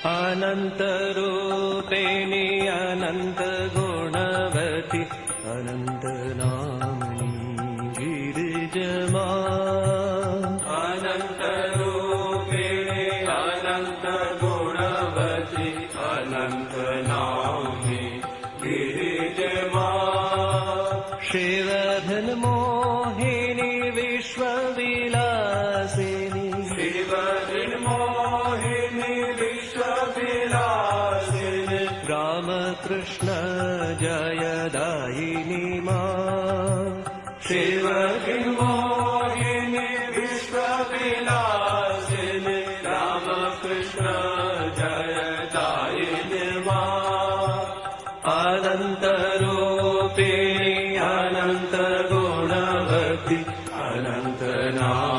अनन्तरूपिणि अनन्तगुणवति अनन्तनाम्नि गिरिजमा अनन्तरूपिणि अनन्तगुणवति अनन्तनाम्नि गिरिजमा शिवधन्मोहिनि विश्वविलासिनि शिवधन्मोहिनि विश्वविलासिनि रामकृष्ण जयदायिनि मा शिवधन्मोहिनि विश्वविलासिनि रामकृष्ण जयदायिनि मा अनन्तरूपिणि अनन्तगुणवति अनन्तनाम्नि